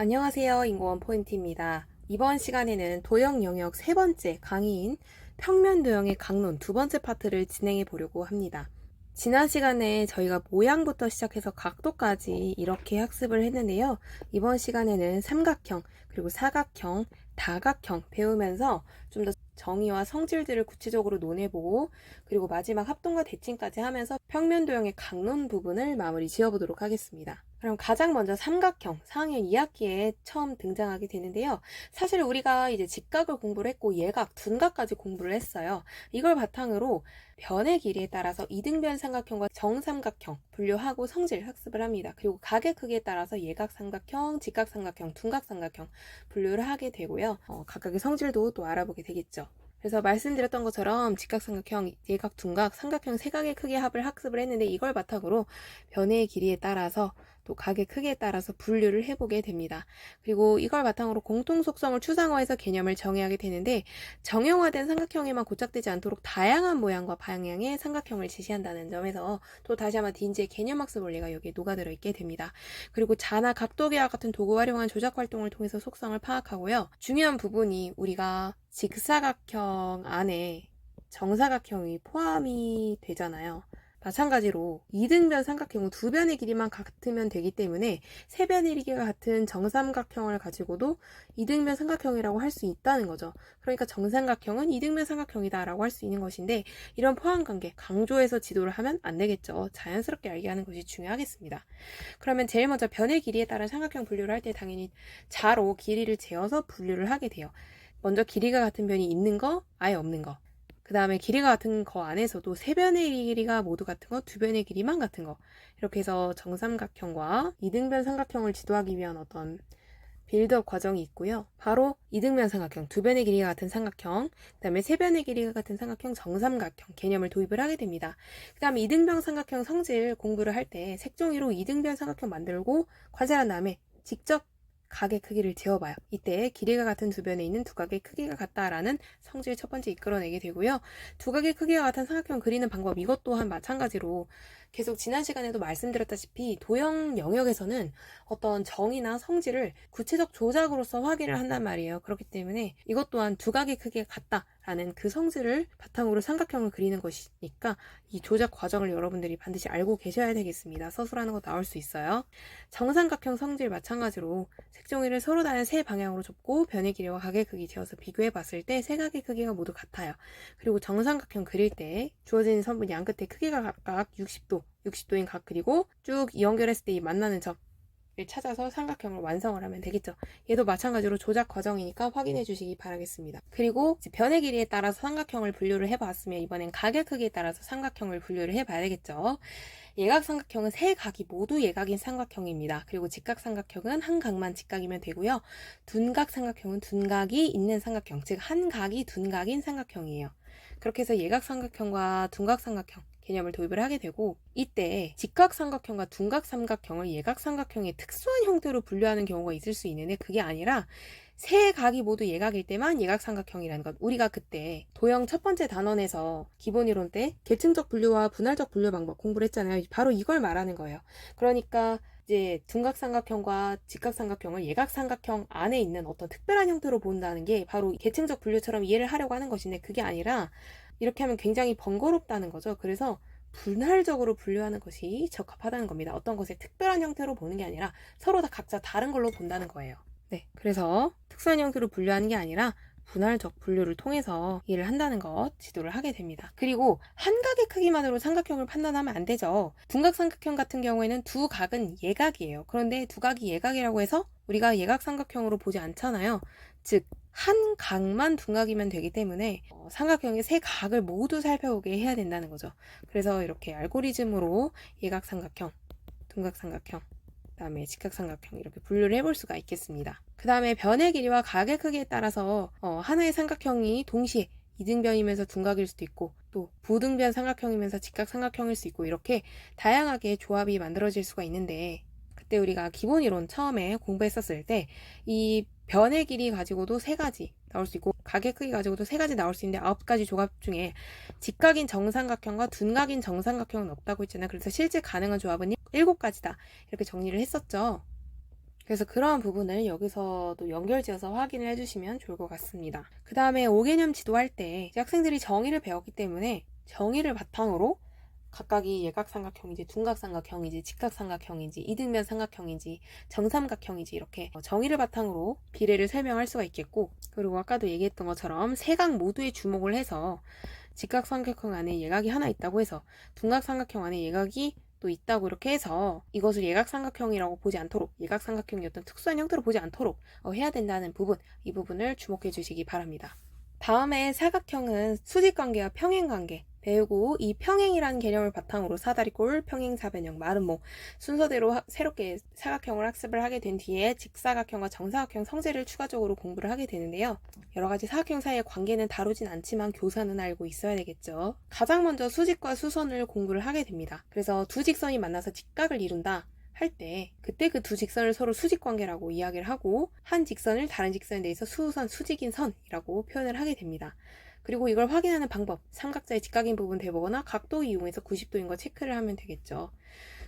안녕하세요. 인공원 포인트입니다. 이번 시간에는 도형 영역 세 번째 강의인 평면 도형의 강론 두 번째 파트를 진행해 보려고 합니다. 지난 시간에 저희가 모양부터 시작해서 각도까지 이렇게 학습을 했는데요. 이번 시간에는 삼각형, 그리고 사각형, 다각형 배우면서 좀 더 정의와 성질들을 구체적으로 논해보고, 그리고 마지막 합동과 대칭까지 하면서 평면 도형의 강론 부분을 마무리 지어보도록 하겠습니다. 그럼 가장 먼저 삼각형, 4학년 2학기에 처음 등장하게 되는데요. 사실 우리가 이제 직각을 공부를 했고 예각, 둔각까지 공부를 했어요. 이걸 바탕으로 변의 길이에 따라서 이등변 삼각형과 정삼각형 분류하고 성질 학습을 합니다. 그리고 각의 크기에 따라서 예각 삼각형, 직각 삼각형, 둔각 삼각형 분류를 하게 되고요. 각각의 성질도 또 알아보게 되겠죠. 그래서 말씀드렸던 것처럼 직각삼각형, 예각, 둔각, 삼각형 세 각의 크기의 합을 학습을 했는데 이걸 바탕으로 변의 길이에 따라서 또 각의 크기에 따라서 분류를 해보게 됩니다. 그리고 이걸 바탕으로 공통 속성을 추상화해서 개념을 정의하게 되는데 정형화된 삼각형에만 고착되지 않도록 다양한 모양과 방향의 삼각형을 제시한다는 점에서 또 다시 한번 딘지의 개념학습 원리가 여기에 녹아들어 있게 됩니다. 그리고 자나 각도계와 같은 도구 활용한 조작 활동을 통해서 속성을 파악하고요. 중요한 부분이 우리가 직사각형 안에 정사각형이 포함이 되잖아요. 마찬가지로 이등변 삼각형은 두 변의 길이만 같으면 되기 때문에 세 변의 길이가 같은 정삼각형을 가지고도 이등변 삼각형이라고 할 수 있다는 거죠. 그러니까 정삼각형은 이등변 삼각형이다 라고 할 수 있는 것인데 이런 포함관계 강조해서 지도를 하면 안 되겠죠. 자연스럽게 알게 하는 것이 중요하겠습니다. 그러면 제일 먼저 변의 길이에 따른 삼각형 분류를 할 때 당연히 자로 길이를 재어서 분류를 하게 돼요. 먼저 길이가 같은 변이 있는 거, 아예 없는 거. 그 다음에 길이가 같은 거 안에서도 세 변의 길이가 모두 같은 거, 두 변의 길이만 같은 거. 이렇게 해서 정삼각형과 이등변 삼각형을 지도하기 위한 어떤 빌드업 과정이 있고요. 바로 이등변 삼각형, 두 변의 길이가 같은 삼각형, 그 다음에 세 변의 길이가 같은 삼각형, 정삼각형 개념을 도입을 하게 됩니다. 그 다음에 이등변 삼각형 성질 공부를 할 때 색종이로 이등변 삼각형 만들고 관찰한 다음에 직접 각의 크기를 재어봐요. 이때 길이가 같은 두 변에 있는 두 각의 크기가 같다라는 성질 첫 번째 이끌어내게 되고요. 두 각의 크기가 같은 삼각형 그리는 방법 이것 또한 마찬가지로 계속 지난 시간에도 말씀드렸다시피 도형 영역에서는 어떤 정의나 성질을 구체적 조작으로서 확인을 한단 말이에요. 그렇기 때문에 이것 또한 두 각의 크기가 같다라는 그 성질을 바탕으로 삼각형을 그리는 것이니까 이 조작 과정을 여러분들이 반드시 알고 계셔야 되겠습니다. 서술하는 거 나올 수 있어요. 정삼각형 성질 마찬가지로 색종이를 서로 다른 세 방향으로 접고 변의 길이와 각의 크기 재어서 비교해 봤을 때 세 각의 크기가 모두 같아요. 그리고 정삼각형 그릴 때 주어진 선분 양 끝에 크기가 각각 60도인 각 그리고 쭉 연결했을 때 이 만나는 점을 찾아서 삼각형을 완성을 하면 되겠죠. 얘도 마찬가지로 조작 과정이니까 확인해 주시기 바라겠습니다. 그리고 변의 길이에 따라서 삼각형을 분류를 해봤으면 이번엔 각의 크기에 따라서 삼각형을 분류를 해봐야 되겠죠. 예각 삼각형은 세 각이 모두 예각인 삼각형입니다. 그리고 직각 삼각형은 한 각만 직각이면 되고요. 둔각 삼각형은 둔각이 있는 삼각형, 즉 한 각이 둔각인 삼각형이에요. 그렇게 해서 예각 삼각형과 둔각 삼각형 개념을 도입을 하게 되고 이때 직각 삼각형과 둔각 삼각형을 예각 삼각형의 특수한 형태로 분류하는 경우가 있을 수 있는데 그게 아니라 세 각이 모두 예각일 때만 예각 삼각형이라는 것. 우리가 그때 도형 첫 번째 단원에서 기본 이론 때 계층적 분류와 분할적 분류 방법 공부를 했잖아요. 바로 이걸 말하는 거예요. 그러니까 이제 둔각 삼각형과 직각 삼각형을 예각 삼각형 안에 있는 어떤 특별한 형태로 본다는 게 바로 계층적 분류처럼 이해를 하려고 하는 것인데 그게 아니라 이렇게 하면 굉장히 번거롭다는 거죠. 그래서 분할적으로 분류하는 것이 적합하다는 겁니다. 어떤 것의 특별한 형태로 보는 게 아니라 서로 다 각자 다른 걸로 본다는 거예요. 네, 그래서 특수한 형태로 분류하는 게 아니라 분할적 분류를 통해서 이해를 한다는 것 지도를 하게 됩니다. 그리고 한 각의 크기만으로 삼각형을 판단하면 안 되죠. 둔각 삼각형 같은 경우에는 두 각은 예각이에요. 그런데 두 각이 예각이라고 해서 우리가 예각 삼각형으로 보지 않잖아요. 즉 한 각만 둔각이면 되기 때문에 삼각형의 세 각을 모두 살펴보게 해야 된다는 거죠. 그래서 이렇게 알고리즘으로 예각 삼각형, 둔각 삼각형, 그다음에 직각 삼각형 이렇게 분류를 해볼 수가 있겠습니다. 그 다음에 변의 길이와 각의 크기에 따라서 하나의 삼각형이 동시에 이등변이면서 둔각일 수도 있고 또 부등변 삼각형이면서 직각 삼각형일 수 있고 이렇게 다양하게 조합이 만들어질 수가 있는데 그때 우리가 기본 이론 처음에 공부했었을 때 이 변의 길이 가지고도 세 가지 나올 수 있고 각의 크기 가지고도 세 가지 나올 수 있는데 9가지 조합 중에 직각인 정삼각형과 둔각인 정삼각형은 없다고 했잖아요. 그래서 실제 가능한 조합은 7가지다 이렇게 정리를 했었죠. 그래서 그러한 부분을 여기서도 연결지어서 확인을 해주시면 좋을 것 같습니다. 그 다음에 5개념 지도할 때 학생들이 정의를 배웠기 때문에 정의를 바탕으로 각각이 예각삼각형인지 둔각삼각형인지 직각삼각형인지 이등변 삼각형인지 정삼각형인지 이렇게 정의를 바탕으로 비례를 설명할 수가 있겠고, 그리고 아까도 얘기했던 것처럼 세 각 모두에 주목을 해서 직각삼각형 안에 예각이 하나 있다고 해서 둔각삼각형 안에 예각이 또 있다고 이렇게 해서 이것을 예각삼각형이라고 보지 않도록, 예각삼각형이 어떤 특수한 형태로 보지 않도록 해야 된다는 부분, 이 부분을 주목해 주시기 바랍니다. 다음에 사각형은 수직관계와 평행관계 배우고, 이 평행이라는 개념을 바탕으로 사다리꼴, 평행사변형, 마름모 순서대로 새롭게 사각형을 학습을 하게 된 뒤에 직사각형과 정사각형 성질을 추가적으로 공부를 하게 되는데요. 여러가지 사각형 사이의 관계는 다루진 않지만 교사는 알고 있어야 되겠죠. 가장 먼저 수직과 수선을 공부를 하게 됩니다. 그래서 두 직선이 만나서 직각을 이룬다 할 때 그때 그 두 직선을 서로 수직관계라고 이야기를 하고, 한 직선을 다른 직선에 대해서 수선, 수직인 선이라고 표현을 하게 됩니다. 그리고 이걸 확인하는 방법, 삼각자의 직각인 부분 대보거나 각도 이용해서 90도인 거 체크를 하면 되겠죠.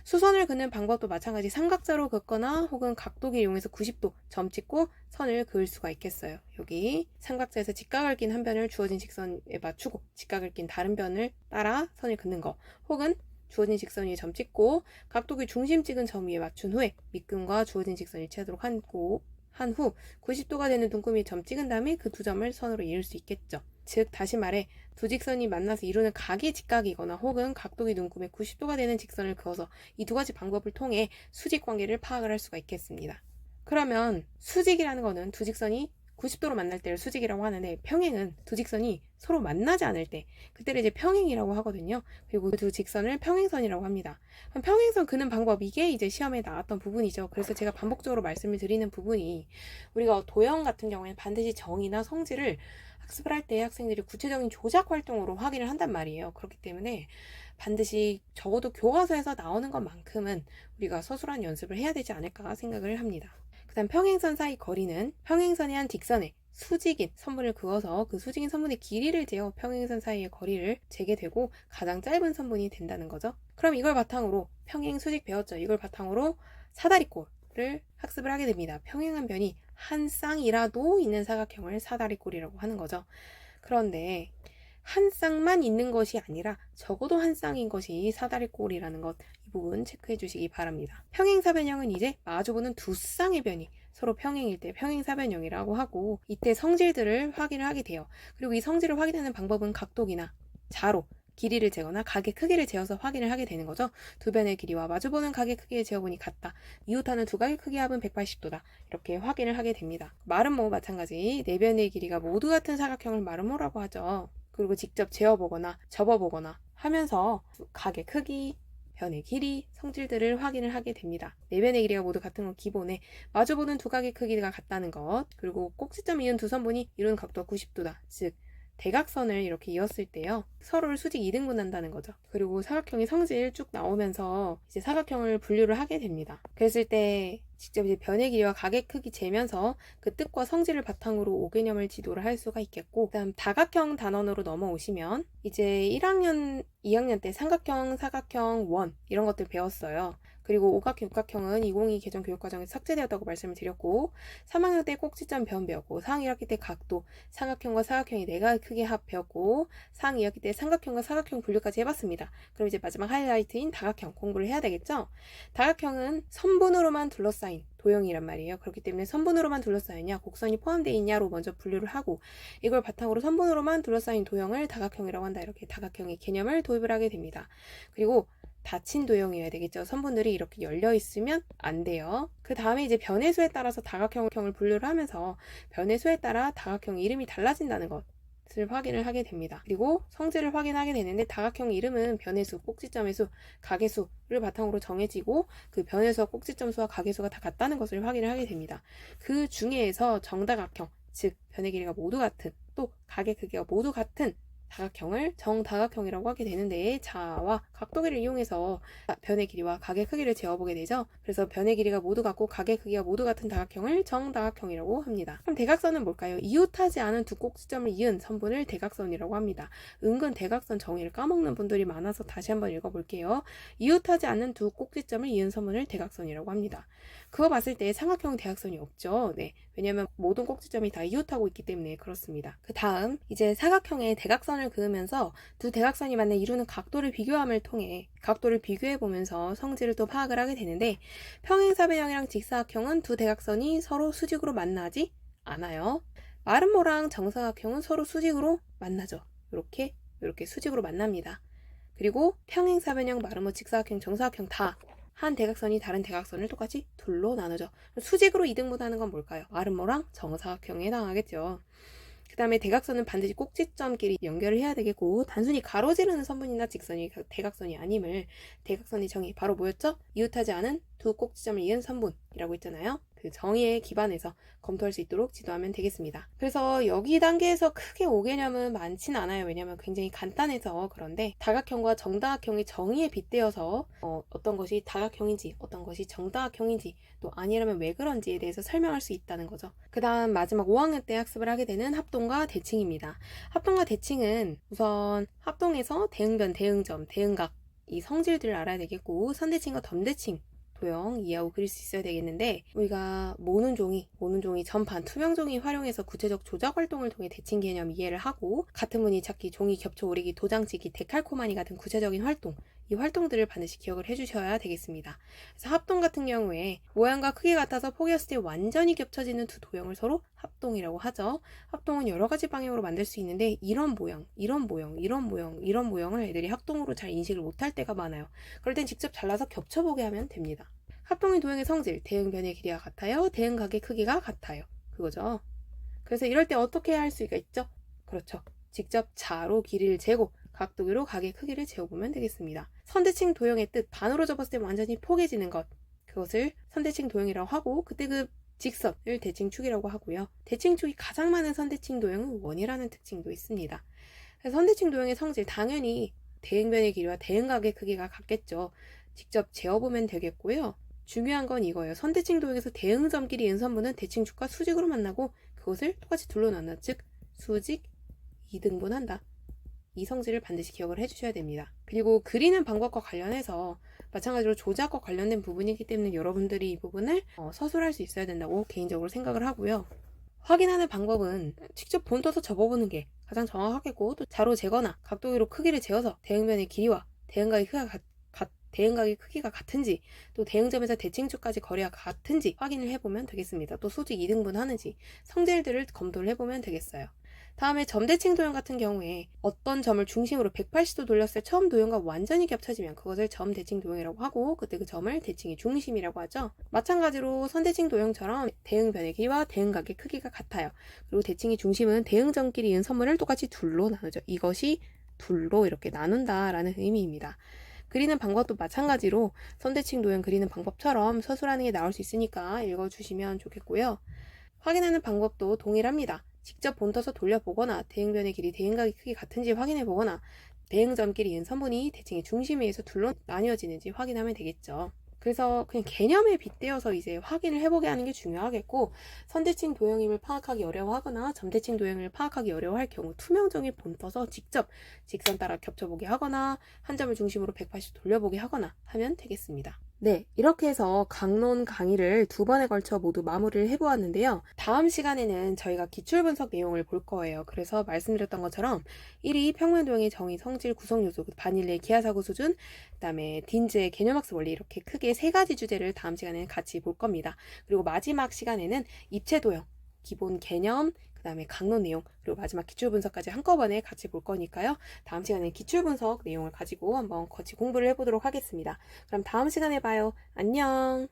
수선을 그는 방법도 마찬가지 삼각자로 긋거나 혹은 각도기 이용해서 90도 점 찍고 선을 그을 수가 있겠어요. 여기 삼각자에서 직각을 낀 한 변을 주어진 직선에 맞추고 직각을 낀 다른 변을 따라 선을 긋는 거, 혹은 주어진 직선 위에 점 찍고 각도기 중심 찍은 점 위에 맞춘 후에 밑끈과 주어진 직선이 일치하도록 한 후 90도가 되는 눈금이 점 찍은 다음에 그 두 점을 선으로 이을 수 있겠죠. 즉 다시 말해 두 직선이 만나서 이루는 각이 직각이거나 혹은 각도기 눈금에 90도가 되는 직선을 그어서 이 두 가지 방법을 통해 수직 관계를 파악을 할 수가 있겠습니다. 그러면 수직이라는 거는 두 직선이 90도로 만날 때를 수직이라고 하는데, 평행은 두 직선이 서로 만나지 않을 때 그때를 이제 평행이라고 하거든요. 그리고 두 직선을 평행선이라고 합니다. 그럼 평행선 그는 방법, 이게 이제 시험에 나왔던 부분이죠. 그래서 제가 반복적으로 말씀을 드리는 부분이, 우리가 도형 같은 경우에는 반드시 정의나 성질을 학습을 할 때 학생들이 구체적인 조작 활동으로 확인을 한단 말이에요. 그렇기 때문에 반드시 적어도 교과서에서 나오는 것만큼은 우리가 서술한 연습을 해야 되지 않을까 생각을 합니다. 그 다음 평행선 사이 거리는 평행선의 한 직선에 수직인 선분을 그어서 그 수직인 선분의 길이를 재어 평행선 사이의 거리를 재게 되고 가장 짧은 선분이 된다는 거죠. 그럼 이걸 바탕으로 평행 수직 배웠죠. 이걸 바탕으로 사다리꼴을 학습을 하게 됩니다. 평행한 변이 한 쌍이라도 있는 사각형을 사다리꼴이라고 하는 거죠. 그런데 한 쌍만 있는 것이 아니라 적어도 한 쌍인 것이 사다리꼴이라는 것, 이 부분 체크해 주시기 바랍니다. 평행사변형은 이제 마주보는 두 쌍의 변이 서로 평행일 때 평행사변형이라고 하고, 이때 성질들을 확인을 하게 돼요. 그리고 이 성질을 확인하는 방법은 각도기나 자로 길이를 재거나 각의 크기를 재어서 확인을 하게 되는 거죠. 두 변의 길이와 마주보는 각의 크기를 재어보니 같다. 이웃하는 두 각의 크기 합은 180도다. 이렇게 확인을 하게 됩니다. 마름모 마찬가지, 네 변의 길이가 모두 같은 사각형을 마름모라고 하죠. 그리고 직접 재어보거나 접어보거나 하면서 각의 크기, 변의 길이, 성질들을 확인을 하게 됩니다. 네 변의 길이가 모두 같은 건 기본에, 마주보는 두 각의 크기가 같다는 것, 그리고 꼭지점 이은 두 선분이 이루는 각도가 90도다. 즉 대각선을 이렇게 이었을 때요, 서로를 수직 2등분한다는 거죠. 그리고 사각형이 성질 쭉 나오면서 이제 사각형을 분류를 하게 됩니다. 그랬을 때 직접 이제 변의 길이와 각의 크기 재면서 그 뜻과 성질을 바탕으로 5개념을 지도를 할 수가 있겠고, 그다음 다각형 단원으로 넘어오시면 이제 1학년, 2학년 때 삼각형, 사각형, 원 이런 것들 배웠어요. 그리고 오각형, 육각형은 2022 개정 교육과정에서 삭제되었다고 말씀을 드렸고, 3학년 때 꼭지점 변 배웠고, 4학년 1학기 때 각도, 삼각형과 사각형이 4가지 크기 합 배웠고, 4학년 2학기 때 삼각형과 사각형 분류까지 해봤습니다. 그럼 이제 마지막 하이라이트인 다각형 공부를 해야 되겠죠? 다각형은 선분으로만 둘러싸인 도형이란 말이에요. 그렇기 때문에 선분으로만 둘러싸이냐, 곡선이 포함되어 있냐로 먼저 분류를 하고, 이걸 바탕으로 선분으로만 둘러싸인 도형을 다각형이라고 한다. 이렇게 다각형의 개념을 도입을 하게 됩니다. 그리고 닫힌 도형이어야 되겠죠. 선분들이 이렇게 열려 있으면 안 돼요. 그 다음에 이제 변의 수에 따라서 다각형을 분류를 하면서 변의 수에 따라 다각형 이름이 달라진다는 것을 확인을 하게 됩니다. 그리고 성질을 확인하게 되는데, 다각형 이름은 변의 수, 꼭지점의 수, 각의 수를 바탕으로 정해지고, 그 변의 수와 꼭지점 수와 각의 수가 다 같다는 것을 확인을 하게 됩니다. 그 중에서 정다각형, 즉 변의 길이가 모두 같은, 또 각의 크기가 모두 같은 다각형을 정다각형이라고 하게 되는데, 자와 각도기를 이용해서 변의 길이와 각의 크기를 재어보게 되죠. 그래서 변의 길이가 모두 같고 각의 크기가 모두 같은 다각형을 정다각형이라고 합니다. 그럼 대각선은 뭘까요? 이웃하지 않은 두 꼭지점을 이은 선분을 대각선이라고 합니다. 은근 대각선 정의를 까먹는 분들이 많아서 다시 한번 읽어볼게요. 이웃하지 않는 두 꼭지점을 이은 선분을 대각선이라고 합니다. 그거 봤을 때 삼각형 대각선이 없죠. 네. 왜냐면 모든 꼭지점이 다 이웃하고 있기 때문에 그렇습니다. 그 다음 이제 사각형에 대각선을 그으면서 두 대각선이 만나 이루는 각도를 비교함을 통해 각도를 비교해 보면서 성질을 또 파악을 하게 되는데, 평행사변형이랑 직사각형은 두 대각선이 서로 수직으로 만나지 않아요. 마름모랑 정사각형은 서로 수직으로 만나죠. 이렇게 수직으로 만납니다. 그리고 평행사변형, 마름모, 직사각형, 정사각형 다 한 대각선이 다른 대각선을 똑같이 둘로 나누죠. 수직으로 이등분하는 건 뭘까요? 마름모랑 정사각형에 해당하겠죠. 그 다음에 대각선은 반드시 꼭지점끼리 연결을 해야 되겠고, 단순히 가로지르는 선분이나 직선이 대각선이 아님을 대각선의 정의 바로 뭐였죠? 이웃하지 않은 두 꼭지점을 이은 선분이라고 했잖아요. 그 정의에 기반해서 검토할 수 있도록 지도하면 되겠습니다. 그래서 여기 단계에서 크게 오개념은 많진 않아요. 왜냐면 굉장히 간단해서. 그런데 다각형과 정다각형의 정의에 빗대어서 어떤 것이 다각형인지 어떤 것이 정다각형인지 또 아니라면 왜 그런지에 대해서 설명할 수 있다는 거죠. 그 다음 마지막 5학년 때 학습을 하게 되는 합동과 대칭입니다. 합동과 대칭은 우선 합동에서 대응변, 대응점, 대응각 이 성질들을 알아야 되겠고, 선대칭과 덤대칭 도형 이해하고 그릴 수 있어야 되겠는데, 우리가 모는 종이, 전판, 투명 종이 활용해서 구체적 조작 활동을 통해 대칭 개념 이해를 하고, 같은 무늬 찾기, 종이 겹쳐 오리기, 도장 찍기, 데칼코마니 같은 구체적인 활동, 이 활동들을 반드시 기억을 해주셔야 되겠습니다. 그래서 합동 같은 경우에 모양과 크기 같아서 포개었을 때 완전히 겹쳐지는 두 도형을 서로 합동이라고 하죠. 합동은 여러 가지 방향으로 만들 수 있는데, 이런 모양을 애들이 합동으로 잘 인식을 못할 때가 많아요. 그럴 땐 직접 잘라서 겹쳐보게 하면 됩니다. 합동의 도형의 성질, 대응변의 길이가 같아요. 대응각의 크기가 같아요. 그거죠. 그래서 이럴 때 어떻게 할 수가 있죠? 그렇죠. 직접 자로 길이를 재고 각도기로 각의 크기를 재어보면 되겠습니다. 선대칭 도형의 뜻, 반으로 접었을 때 완전히 포개지는 것, 그것을 선대칭 도형이라고 하고, 그때 그 직선을 대칭축이라고 하고요. 대칭축이 가장 많은 선대칭 도형은 원이라는 특징도 있습니다. 선대칭 도형의 성질, 당연히 대응변의 길이와 대응각의 크기가 같겠죠. 직접 재어보면 되겠고요. 중요한 건 이거예요. 선대칭 도형에서 대응점끼리 인선분은 대칭축과 수직으로 만나고 그것을 똑같이 둘로 나눠, 즉 수직 이등분한다. 이 성질을 반드시 기억을 해주셔야 됩니다. 그리고 그리는 방법과 관련해서 마찬가지로 조작과 관련된 부분이기 때문에 여러분들이 이 부분을 서술할 수 있어야 된다고 개인적으로 생각을 하고요. 확인하는 방법은 직접 본 떠서 접어보는 게 가장 정확하겠고, 또 자로 재거나 각도기로 크기를 재어서 대응변의 길이와 대응각의 크기가 같은지, 또 대응점에서 대칭축까지 거리가 같은지 확인을 해보면 되겠습니다. 또 수직 이등분 하는지 성질들을 검토를 해보면 되겠어요. 다음에 점대칭 도형 같은 경우에 어떤 점을 중심으로 180도 돌렸을 때 처음 도형과 완전히 겹쳐지면 그것을 점대칭 도형이라고 하고, 그때 그 점을 대칭의 중심이라고 하죠. 마찬가지로 선대칭 도형처럼 대응변의 길이와 대응각의 크기가 같아요. 그리고 대칭의 중심은 대응점끼리 이은 선분을 똑같이 둘로 나누죠. 이것이 둘로 이렇게 나눈다라는 의미입니다. 그리는 방법도 마찬가지로 선대칭 도형 그리는 방법처럼 서술하는 게 나올 수 있으니까 읽어주시면 좋겠고요. 확인하는 방법도 동일합니다. 직접 본떠서 돌려보거나 대응변의 길이, 대응각의 크기 같은지 확인해보거나 대응점끼리 이은 선분이 대칭의 중심에 의해서 둘로 나뉘어지는지 확인하면 되겠죠. 그래서 그냥 개념에 빗대어서 이제 확인을 해보게 하는 게 중요하겠고, 선대칭 도형임을 파악하기 어려워하거나 점대칭 도형을 파악하기 어려워할 경우 투명종이 본떠서 직접 직선 따라 겹쳐보게 하거나 한 점을 중심으로 180도 돌려보게 하거나 하면 되겠습니다. 네, 이렇게 해서 강론 강의를 2번에 걸쳐 모두 마무리를 해보았는데요. 다음 시간에는 저희가 기출분석 내용을 볼 거예요. 그래서 말씀드렸던 것처럼 1위 평면도형의 정의, 성질, 구성요소, 바닐레의 기하사고 수준, 그 다음에 딘즈의 개념학습 원리, 이렇게 크게 3가지 주제를 다음 시간에는 같이 볼 겁니다. 그리고 마지막 시간에는 입체도형, 기본 개념, 그 다음에 강론 내용, 그리고 마지막 기출분석까지 한꺼번에 같이 볼 거니까요. 다음 시간에 기출분석 내용을 가지고 한번 같이 공부를 해보도록 하겠습니다. 그럼 다음 시간에 봐요. 안녕!